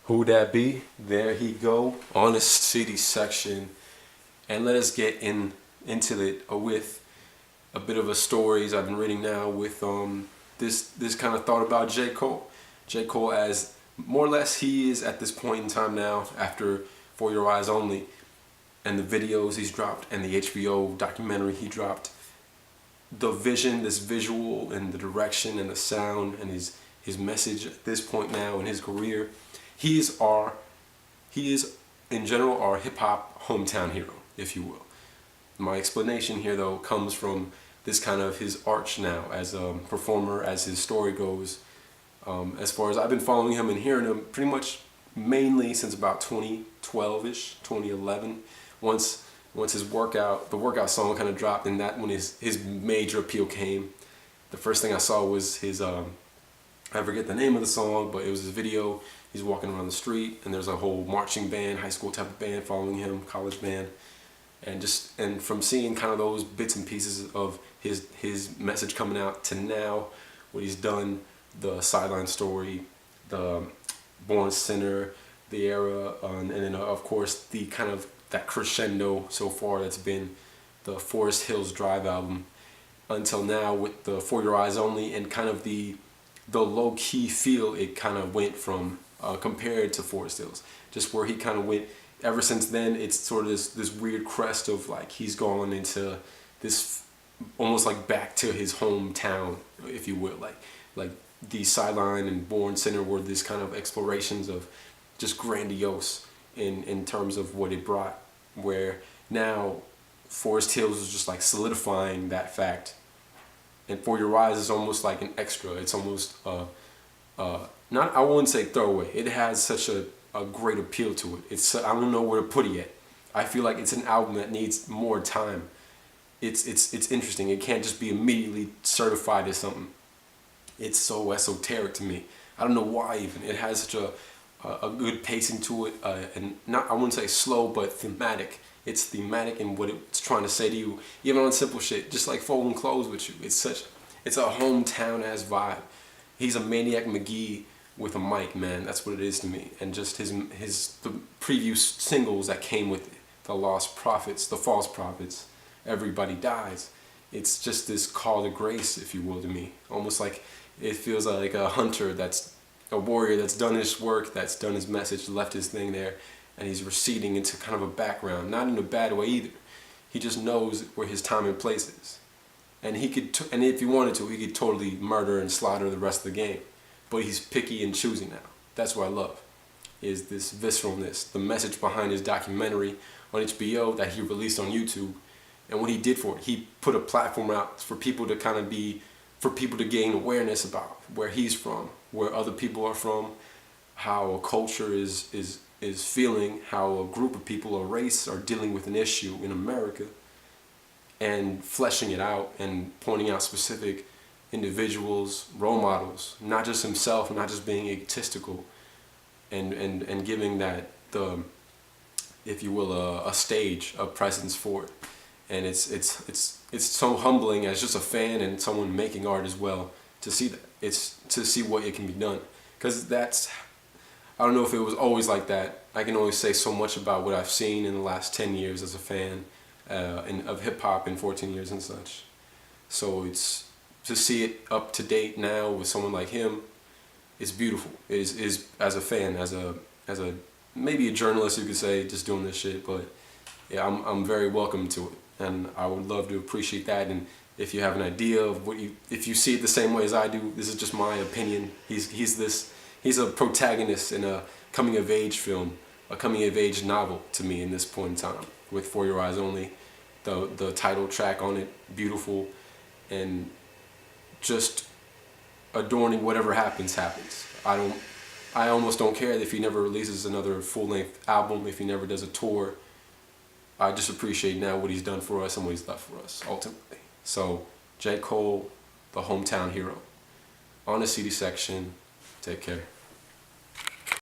Who that be? There he go on the city section, and let us get into it with a bit of a stories I've been reading now with this kind of thought about J. Cole. J. Cole, as more or less he is at this point in time now after For Your Eyes Only and the videos he's dropped and the HBO documentary he dropped. The vision, this visual and the direction and the sound and his message at this point now in his career, he is in general our hip hop hometown hero, if you will. My explanation here though comes from this kind of his arch now as a performer, as his story goes. As far as I've been following him and hearing him pretty much mainly since about 2012-ish, 2011. Once the workout song kind of dropped, and that when his major appeal came. The first thing I saw was his I forget the name of the song, but it was his video. He's walking around the street and there's a whole marching band, high school type of band following him, college band. And from seeing kind of those bits and pieces of his message coming out to now, what he's done, the sideline story, the Born Sinner, the era, and then of course the kind of that crescendo so far that's been the Forest Hills Drive album until now with the For Your Eyes Only, and kind of the low-key feel it kind of went from compared to Forest Hills, just where he kind of went. Ever since then, it's sort of this weird crest of like he's gone into this almost like back to his hometown, if you will. Like the Sideline and Born Sinner were these kind of explorations of just grandiose in terms of what it brought, where now Forest Hills is just like solidifying that fact, and For Your Eyes is almost like an extra. It's almost not, I wouldn't say throwaway. It has such a great appeal to it. It's, I don't know where to put it yet. I feel like it's an album that needs more time. It's interesting. It can't just be immediately certified as something. It's so esoteric to me. I don't know why even. It has such a good pacing to it, and not, I wouldn't say slow, but thematic. It's thematic in what it's trying to say to you, even on simple shit, just like folding clothes with you. It's a hometown ass vibe. He's a Maniac McGee with a mic, man. That's what it is to me. And just the previous singles that came with it, the Lost Prophets, the False Prophets, Everybody Dies. It's just this call to grace, if you will, to me. Almost like it feels like a hunter, that's a warrior that's done his work, that's done his message, left his thing there, and he's receding into kind of a background. Not in a bad way either. He just knows where his time and place is. And he could, and if he wanted to, he could totally murder and slaughter the rest of the game. But he's picky and choosy now. That's what I love, is this visceralness, the message behind his documentary on HBO that he released on YouTube, and what he did for it. He put a platform out for people to kind of for people to gain awareness about where he's from, where other people are from, how a culture is feeling, how a group of people, a race, are dealing with an issue in America, and fleshing it out and pointing out specific individuals, role models, not just himself, not just being egotistical, and giving that if you will, a stage, a presence for it. And it's so humbling as just a fan and someone making art as well to see that. It's to see what it can be done, because I don't know if it was always like that. I can only say so much about what I've seen in the last 10 years as a fan of hip hop, and 14 years and such. So it's to see it up to date now with someone like him is beautiful. Is as a fan, as a maybe a journalist, you could say, just doing this shit. But yeah, I'm very welcome to it, and I would love to appreciate that. And if you have an idea of if you see it the same way as I do, this is just my opinion. He's a protagonist in a coming of age film, a coming of age novel to me in this point in time, with For Your Eyes Only, the title track on it, beautiful, and just adorning whatever happens. I almost don't care if he never releases another full-length album, if he never does a tour. I just appreciate now what he's done for us and what he's left for us, ultimately. So, J. Cole, the hometown hero. On the CD section, take care.